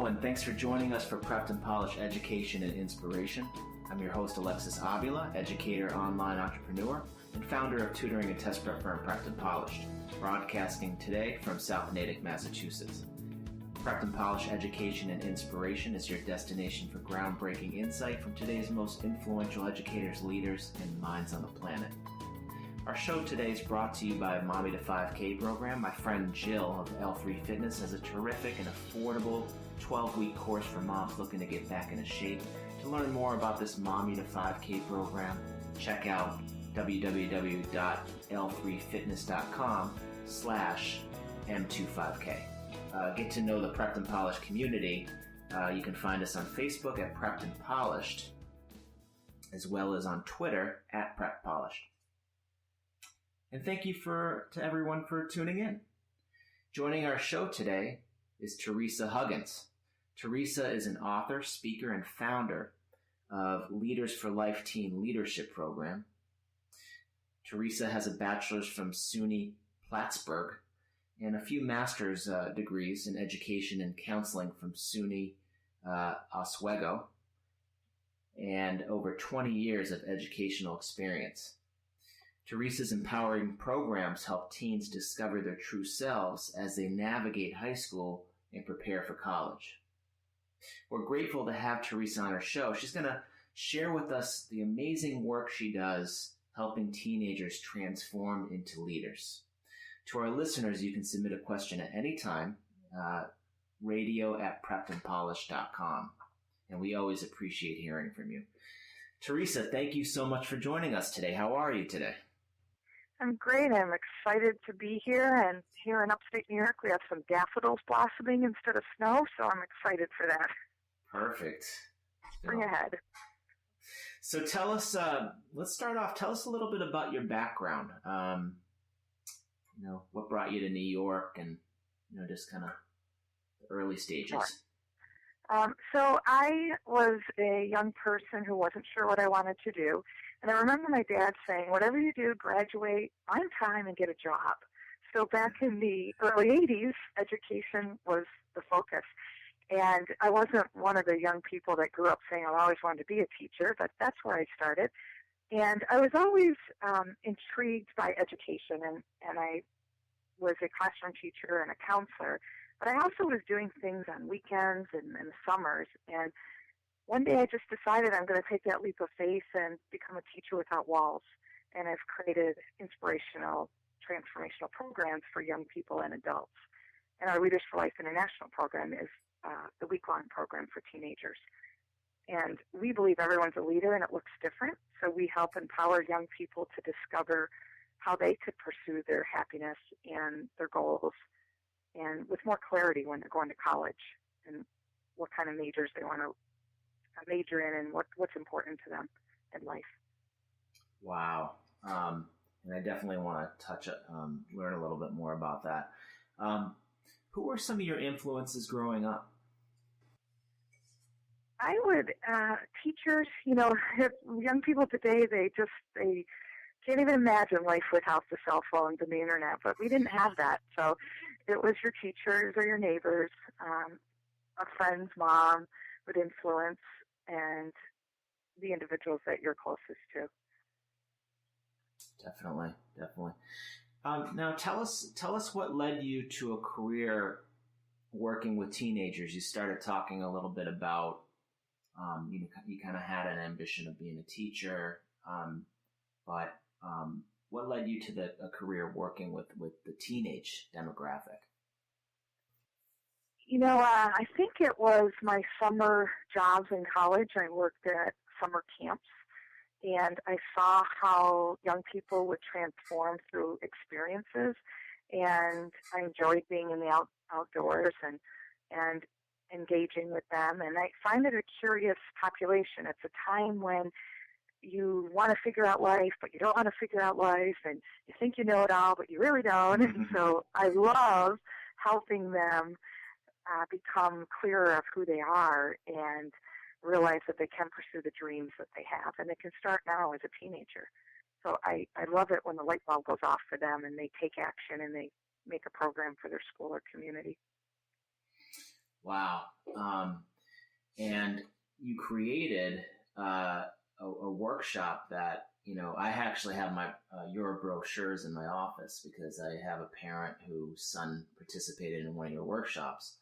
Hello, and thanks for joining us for Prepped and Polished Education and Inspiration. I'm your host, Alexis Avila, educator, online entrepreneur, and founder of tutoring and test prep firm Prepped and Polished, broadcasting today from South Natick, Massachusetts. Prepped and Polished Education and Inspiration is your destination for groundbreaking insight from today's most influential educators, leaders, and minds on the planet. Our show today is brought to you by Mommy to 5K program. My friend Jill of L3 Fitness has a terrific and affordable 12-week course for moms looking to get back into shape. To learn more about this Mommy to 5K program, check out www.l3fitness.com/M25K. Get to know the Prepped and Polished community. You can find us on Facebook at Prepped and Polished, as well as on Twitter at Prepped Polished. And thank you to everyone for tuning in. Joining our show today is Teresa Huggins. Teresa is an author, speaker, and founder of Leaders for Life Teen Leadership Program. Teresa has a bachelor's from SUNY Plattsburgh and a few master's degrees in education and counseling from SUNY Oswego, and over 20 years of educational experience. Teresa's empowering programs help teens discover their true selves as they navigate high school and prepare for college. We're grateful to have Teresa on our show. She's going to share with us the amazing work she does helping teenagers transform into leaders. To our listeners, you can submit a question at any time, radio@preppedandpolished.com. And we always appreciate hearing from you. Teresa, thank you so much for joining us today. How are you today? I'm great. I'm excited to be here. And here in upstate New York, we have some daffodils blossoming instead of snow, so I'm excited for that. Perfect. Bring ahead. So tell us, let's start off. Tell us a little bit about your background. What brought you to New York and, just kind of the early stages. Sure. So I was a young person who wasn't sure what I wanted to do. And I remember my dad saying, whatever you do, graduate on time and get a job. So back in the early 80s, education was the focus. And I wasn't one of the young people that grew up saying I always wanted to be a teacher, but that's where I started. And I was always intrigued by education, and I was a classroom teacher and a counselor. But I also was doing things on weekends and in the summers. And one day I just decided I'm going to take that leap of faith and become a teacher without walls. And I've created inspirational, transformational programs for young people and adults. And our Leaders for Life International program is the week-long program for teenagers. And we believe everyone's a leader and it looks different. So we help empower young people to discover how they could pursue their happiness and their goals, and with more clarity when they're going to college and what kind of majors they want to major in and what's important to them in life. Wow. And I definitely want to learn a little bit more about that. Who were some of your influences growing up? I would, teachers, young people today, they can't even imagine life without the cell phones and the internet, but we didn't have that. So it was your teachers or your neighbors, a friend's mom would influence, and the individuals that you're closest to. Definitely. Now tell us what led you to a career working with teenagers. You started talking a little bit about, you kind of had an ambition of being a teacher, but what led you to a career working with the teenage demographic? I think it was my summer jobs in college. I worked at summer camps, and I saw how young people would transform through experiences, and I enjoyed being in the outdoors and engaging with them. And I find it a curious population. It's a time when you want to figure out life, but you don't want to figure out life, and you think you know it all, but you really don't. And so I love helping them become clearer of who they are and realize that they can pursue the dreams that they have, and they can start now as a teenager. So I love it when the light bulb goes off for them and they take action and they make a program for their school or community. Wow. And you created a workshop that, I actually have your brochures in my office because I have a parent whose son participated in one of your workshops,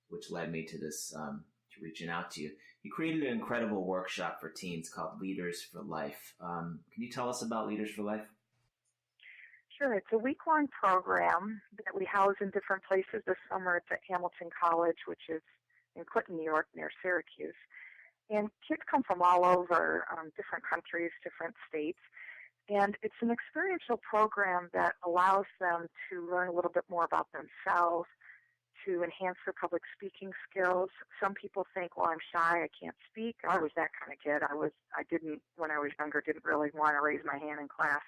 which led me to this, to reaching out to you. You created an incredible workshop for teens called Leaders for Life. Can you tell us about Leaders for Life? Sure. It's a week-long program that we house in different places. This summer it's at Hamilton College, which is in Clinton, New York, near Syracuse. And kids come from all over, different countries, different states. And it's an experiential program that allows them to learn a little bit more about themselves, to enhance their public speaking skills. Some people think, well, I'm shy, I can't speak. I was that kind of kid. I didn't, when I was younger, didn't really want to raise my hand in class.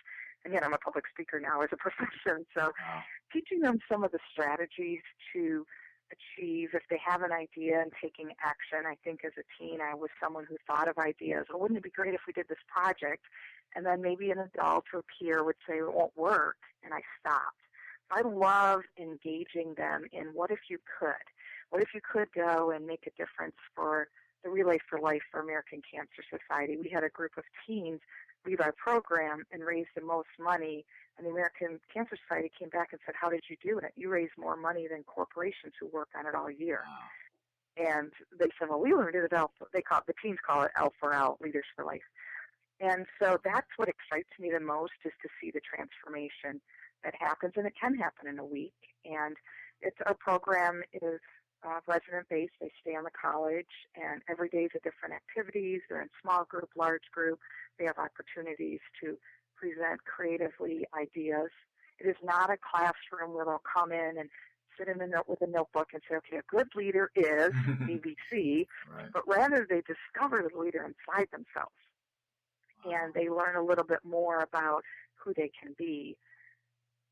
And yet I'm a public speaker now as a profession. So Wow. teaching them some of the strategies to achieve if they have an idea and taking action. I think as a teen, I was someone who thought of ideas. Well, wouldn't it be great if we did this project? And then maybe an adult or a peer would say, it won't work, and I stopped. I love engaging them in what if you could? What if you could go and make a difference for the Relay for Life for American Cancer Society? We had a group of teens lead our program and raise the most money, and the American Cancer Society came back and said, how did you do it? You raised more money than corporations who work on it all year. Wow. And they said, well, we learned it at the teens call it L4L, Leaders for Life. And so that's what excites me the most, is to see the transformation that happens, and it can happen in a week. And our program is resident-based. They stay on the college, and every day is a different activities. They're in small group, large group. They have opportunities to present creatively ideas. It is not a classroom where they'll come in and sit with a notebook and say, okay, a good leader is ABC, Right. but rather they discover the leader inside themselves. Wow. And they learn a little bit more about who they can be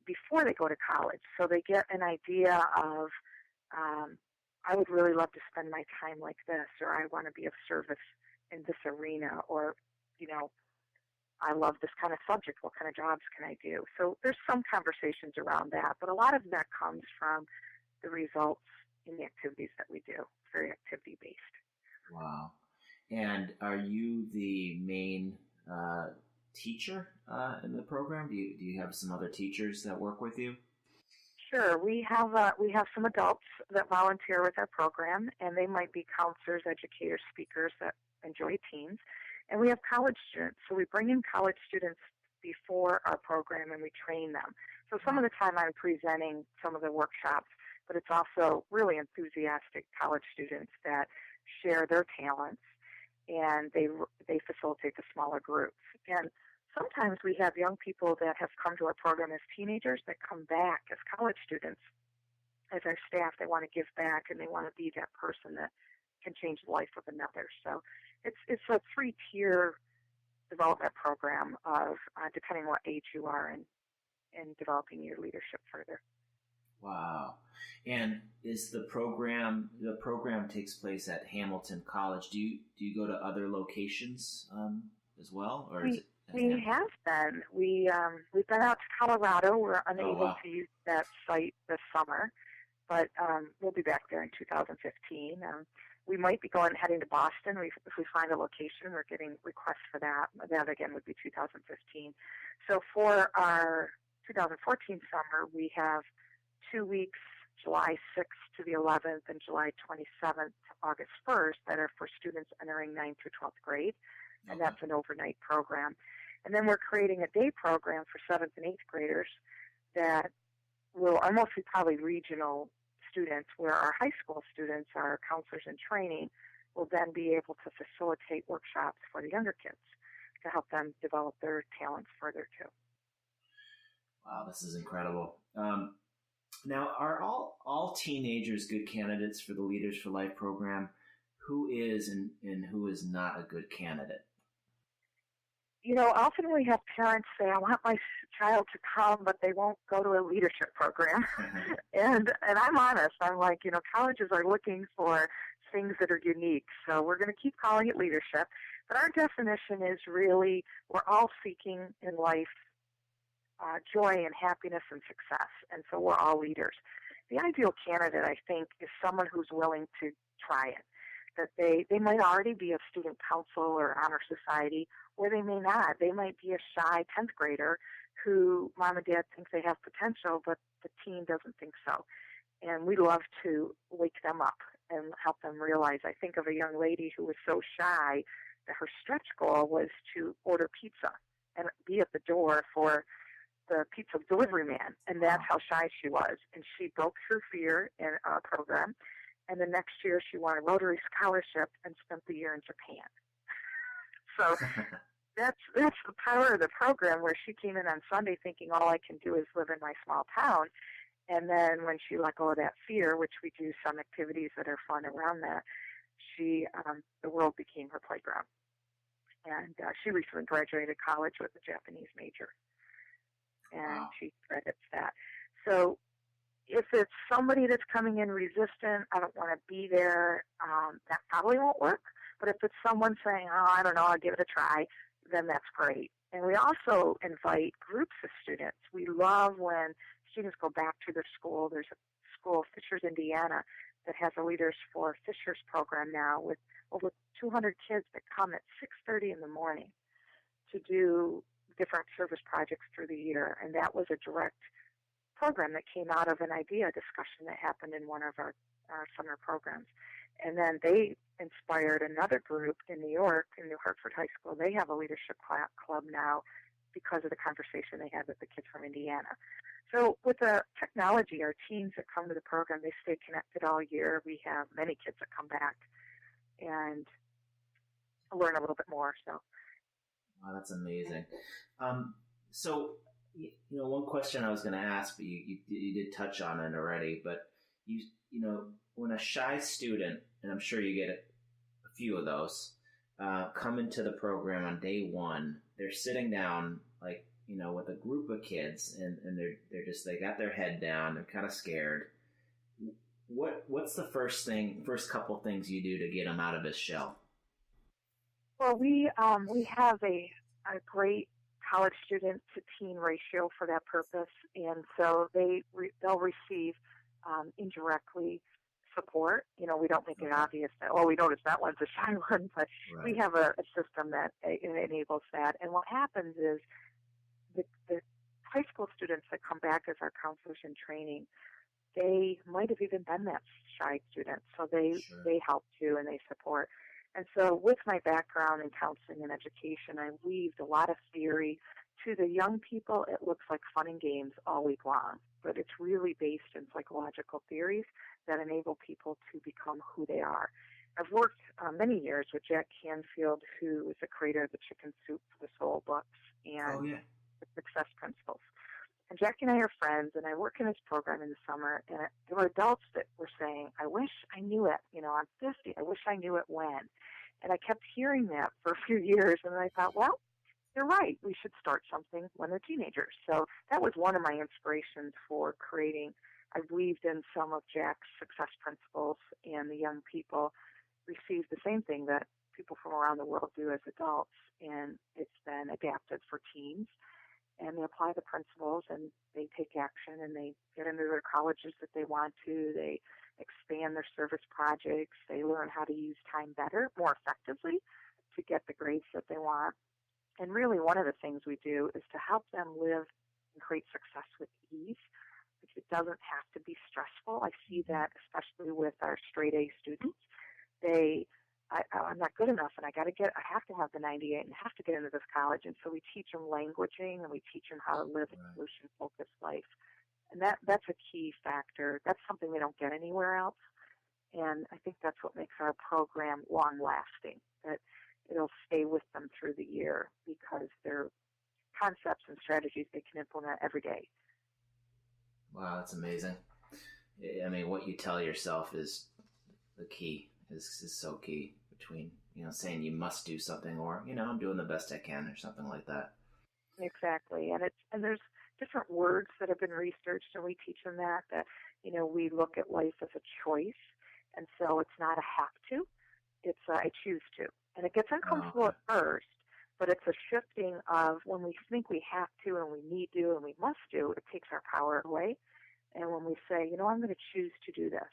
before they go to college. So they get an idea of, I would really love to spend my time like this, or I want to be of service in this arena, or, I love this kind of subject. What kind of jobs can I do? So there's some conversations around that, but a lot of that comes from the results in the activities that we do. It's very activity-based. Wow. And are you the main teacher in the program? Do you have some other teachers that work with you? Sure. We have some adults that volunteer with our program, and they might be counselors, educators, speakers that enjoy teens. And we have college students. So we bring in college students before our program and we train them. So some of the time I'm presenting some of the workshops, but it's also really enthusiastic college students that share their talents, and they facilitate the smaller groups. And sometimes we have young people that have come to our program as teenagers that come back as college students as our staff. They want to give back, and they want to be that person that can change the life of another. So it's a 3-tier development program of depending on what age you are and developing your leadership further. Wow. And is the program takes place at Hamilton College. Do you go to other locations as well, or is it? We have been. We've been out to Colorado. We're unable to use that site this summer, but we'll be back there in 2015. We might be heading to Boston if we find a location. We're getting requests for that. That again would be 2015. So for our 2014 summer, we have 2 weeks, July 6th to the 11th and July 27th to August 1st, that are for students entering 9th through 12th grade, and that's an overnight program. And then we're creating a day program for 7th and 8th graders that are mostly probably regional students, where our high school students, our counselors in training, will then be able to facilitate workshops for the younger kids to help them develop their talents further too. Wow, this is incredible. Now, are all teenagers good candidates for the Leaders for Life program? Who is and who is not a good candidate? Often we have parents say, I want my child to come, but they won't go to a leadership program. And I'm honest. I'm like, colleges are looking for things that are unique. So we're going to keep calling it leadership. But our definition is really, we're all seeking in life joy and happiness and success. And so we're all leaders. the ideal candidate, I think, is someone who's willing to try it. That they might already be a student council or honor society, or they may not. They might be a shy 10th grader who mom and dad think they have potential, but the teen doesn't think so. And we love to wake them up and help them realize. I think of a young lady who was so shy that her stretch goal was to order pizza and be at the door for the pizza delivery man. And that's how shy she was. And she broke through fear in a program. And the next year she won a Rotary Scholarship and spent the year in Japan. So that's the power of the program, where she came in on Sunday thinking all I can do is live in my small town. And then when she let go of that fear, which we do some activities that are fun around that, the world became her playground. And she recently graduated college with a Japanese major. And she credits that. So if it's somebody that's coming in resistant, I don't want to be there, that probably won't work. But if it's someone saying, I don't know, I'll give it a try, then that's great. And we also invite groups of students. We love when students go back to their school. There's a school, Fishers, Indiana, that has a Leaders for Fishers program now with over 200 kids that come at 6:30 in the morning to do different service projects through the year. And that was a direct program that came out of an idea discussion that happened in one of our summer programs. And then they inspired another group in New York, in New Hartford High School. They have a leadership club now because of the conversation they had with the kids from Indiana. So with the technology, our teens that come to the program, they stay connected all year. We have many kids that come back and learn a little bit more. So, wow, that's amazing. So, one question I was going to ask, but you did touch on it already. But when a shy student, and I'm sure you get a few of those, come into the program on day one, they're sitting down with a group of kids, and they got their head down, they're kind of scared. What's the first couple things you do to get them out of his shell? Well, we have a great college student to teen ratio for that purpose, and so they'll receive indirectly support. We don't make it obvious that, we notice that one's a shy one, but right. We have a system that enables that. And what happens is the high school students that come back as our counselors in training, they might have even been that shy student, so they help too and they support. And so with my background in counseling and education, I weaved a lot of theory. To the young people, it looks like fun and games all week long, but it's really based in psychological theories that enable people to become who they are. I've worked many years with Jack Canfield, who is the creator of the Chicken Soup for the Soul books and the Success Principles. And Jack and I are friends, and I work in his program in the summer, and there were adults that were saying, I wish I knew it. I'm 50. I wish I knew it when. And I kept hearing that for a few years, and I thought, well, they're right. We should start something when they're teenagers. So that was one of my inspirations for creating. I weaved in some of Jack's success principles, and the young people received the same thing that people from around the world do as adults, and it's been adapted for teens. And they apply the principles, and they take action, and they get into their colleges that they want to. They expand their service projects. They learn how to use time better, more effectively, to get the grades that they want. And really, one of the things we do is to help them live and create success with ease. It doesn't have to be stressful. I see that especially with our straight A students. I'm not good enough, and I have to have the 98 and have to get into this college. And so we teach them languaging, and we teach them how to live a solution-focused life. And that's a key factor. That's something they don't get anywhere else. And I think that's what makes our program long-lasting, that it'll stay with them through the year because they're concepts and strategies they can implement every day. Wow, that's amazing. I mean, what you tell yourself is the key, is so key between, saying you must do something or, I'm doing the best I can or something like that. Exactly. And there's different words that have been researched, and we teach them that we look at life as a choice. And so it's not a have to, it's I choose to. And it gets uncomfortable at first, but it's a shifting of when we think we have to and we need to and we must do, it takes our power away. And when we say, I'm going to choose to do this.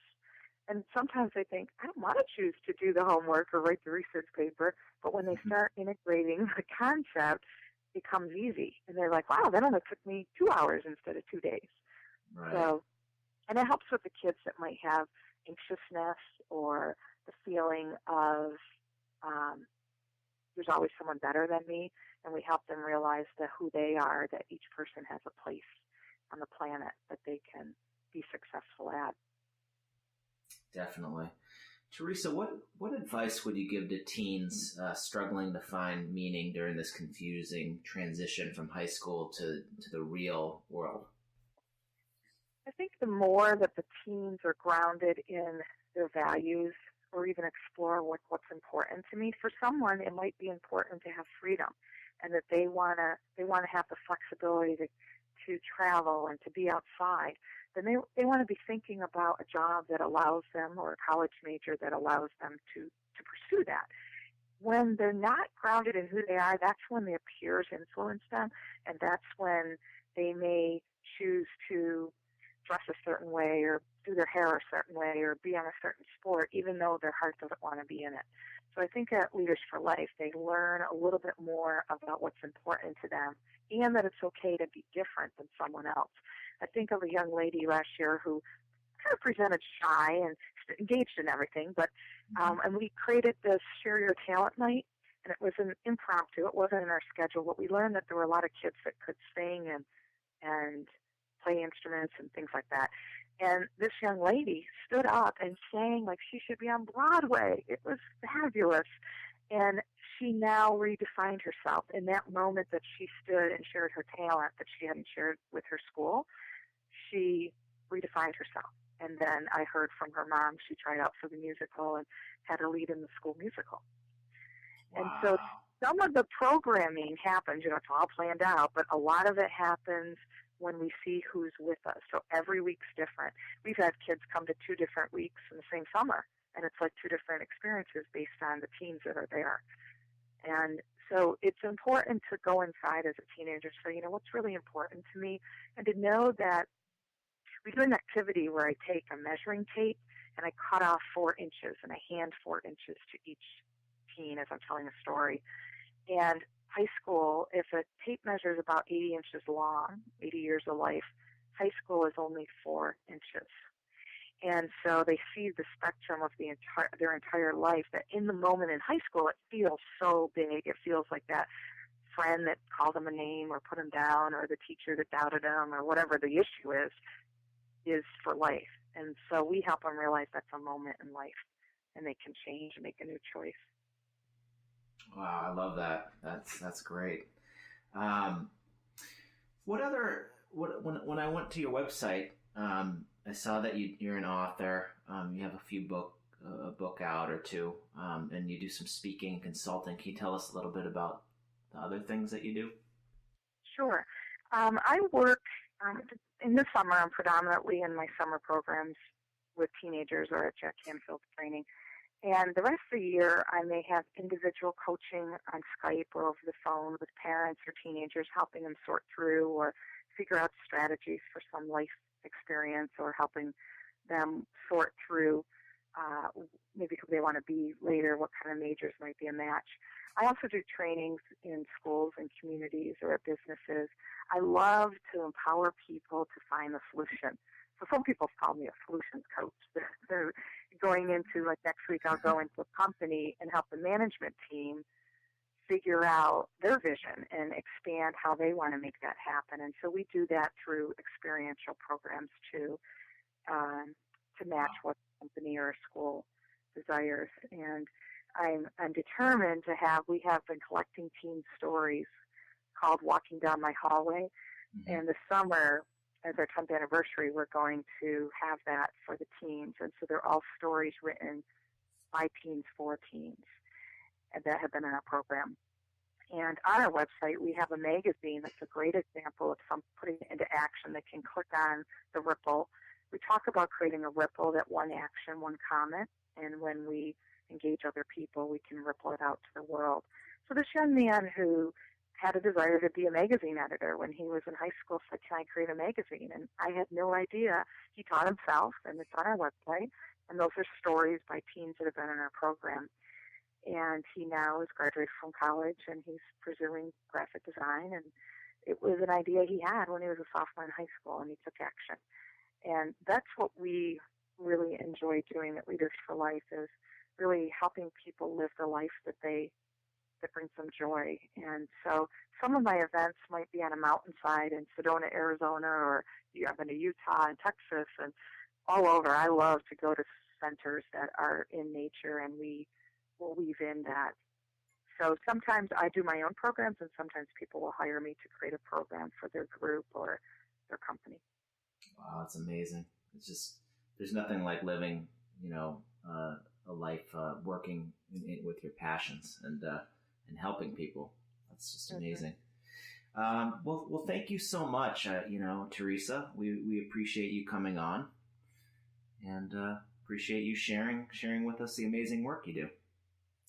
And sometimes they think, I don't want to choose to do the homework or write the research paper. But when they start integrating the concept, it becomes easy. And they're like, wow, that only took me 2 hours instead of 2 days. Right. So, and it helps with the kids that might have anxiousness or the feeling of there's always someone better than me. And we help them realize that who they are, that each person has a place on the planet that they can be successful at. Definitely. Teresa, what advice would you give to teens struggling to find meaning during this confusing transition from high school to the real world? I think the more that the teens are grounded in their values or even explore what's important to me, for someone it might be important to have freedom and that they want to have the flexibility to travel and to be outside. Then they want to be thinking about a job that allows them or a college major that allows them to pursue that. When they're not grounded in who they are, that's when their peers influence them, and that's when they may choose to dress a certain way or do their hair a certain way or be on a certain sport, even though their heart doesn't want to be in it. So I think at Leaders for Life, they learn a little bit more about what's important to them and that it's okay to be different than someone else. I think of a young lady last year who kind of presented shy and engaged in everything, but and we created this Share Your Talent night, and it was an impromptu. It wasn't in our schedule, but we learned that there were a lot of kids that could sing and play instruments and things like that. And this young lady stood up and sang like she should be on Broadway. It was fabulous. And she now redefined herself in that moment that she stood and shared her talent that she hadn't shared with her school. She redefined herself. And then I heard from her mom, she tried out for the musical and had her lead in the school musical. Wow. And so some of the programming happens, it's all planned out, but a lot of it happens when we see who's with us. So every week's different. We've had kids come to 2 different weeks in the same summer, and it's like 2 different experiences based on the teens that are there. And so it's important to go inside as a teenager and say, what's really important to me, and to know that we do an activity where I take a measuring tape and I cut off 4 inches and I hand 4 inches to each teen as I'm telling a story. And high school, if a tape measures about 80 inches long, 80 years of life, high school is only 4 inches. And so they see the spectrum of their entire life, that in the moment in high school, it feels so big. It feels like that friend that called them a name or put them down, or the teacher that doubted them, or whatever the issue is for life. And so we help them realize that's a moment in life, and they can change and make a new choice. Wow, I love that. That's great. When I went to your website, I saw that you're an author. You have a book out or 2, and you do some speaking and consulting. Can you tell us a little bit about the other things that you do? Sure. I work in the summer. I'm predominantly in my summer programs with teenagers or at Jack Canfield training. And the rest of the year, I may have individual coaching on Skype or over the phone with parents or teenagers, helping them sort through or figure out strategies for some life experience, or helping them sort through maybe who they want to be later, what kind of majors might be a match. I also do trainings in schools and communities or at businesses. I love to empower people to find the solution. So some people call me a solutions coach. They're going into, like next week, I'll go into a company and help the management team figure out their vision and expand how they want to make that happen. And so we do that through experiential programs too, to match what the company or school desires. And I'm determined to we have been collecting teen stories called Walking Down My Hallway. Mm-hmm. And this summer, as our 10th anniversary, we're going to have that for the teens. And so they're all stories written by teens for teens and that have been in our program. And on our website, we have a magazine that's a great example of some putting it into action. They can click on the ripple. We talk about creating a ripple, that one action, one comment, and when we engage other people, we can ripple it out to the world. So this young man who had a desire to be a magazine editor when he was in high school, said, can I create a magazine? And I had no idea. He taught himself, and it's on our website, and those are stories by teens that have been in our program. And he now is graduated from college, and he's pursuing graphic design, and it was an idea he had when he was a sophomore in high school, and he took action. And that's what we really enjoy doing at Leaders for Life, is really helping people live the life that brings them joy. And so some of my events might be on a mountainside in Sedona, Arizona, or I've been to Utah and Texas and all over. I love to go to centers that are in nature, and we will weave in that. So sometimes I do my own programs, and sometimes people will hire me to create a program for their group or their company. Wow, that's amazing. It's just, there's nothing like living, a life working with your passions and helping people. That's just amazing. Well, thank you so much, Teresa. We appreciate you coming on, and appreciate you sharing with us the amazing work you do.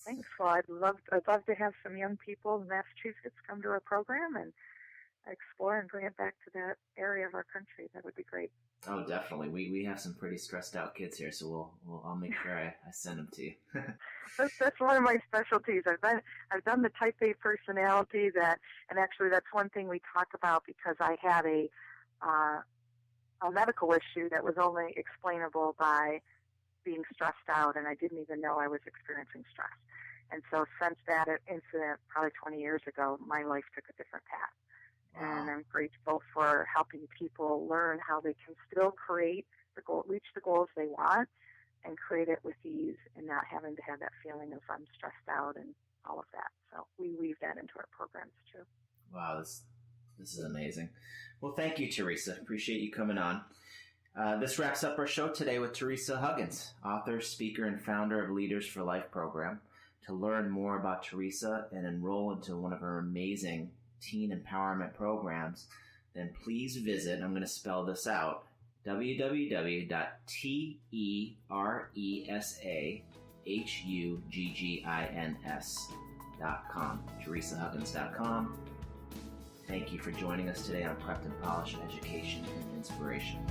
Thanks. Well, I'd love to have some young people in Massachusetts come to our program and explore and bring it back to that area of our country. That would be great. Oh, definitely. We have some pretty stressed out kids here, so I'll make sure I send them to you. That's one of my specialties. I've done the type A personality, and actually that's one thing we talk about, because I had a medical issue that was only explainable by being stressed out, and I didn't even know I was experiencing stress. And so since that incident, probably 20 years ago, my life took a different path. Wow. And I'm grateful for helping people learn how they can still reach the goals they want, and create it with ease, and not having to have that feeling of I'm stressed out and all of that. So we weave that into our programs too. Wow, this is amazing. Well, thank you, Teresa. Appreciate you coming on. This wraps up our show today with Teresa Huggins, author, speaker, and founder of Leaders for Life program. To learn more about Teresa and enroll into one of her amazing teen empowerment programs, then please visit, I'm going to spell this out, www.teresahuggins.com, teresahuggins.com. Thank you for joining us today on Prepped and Polished Education and Inspiration.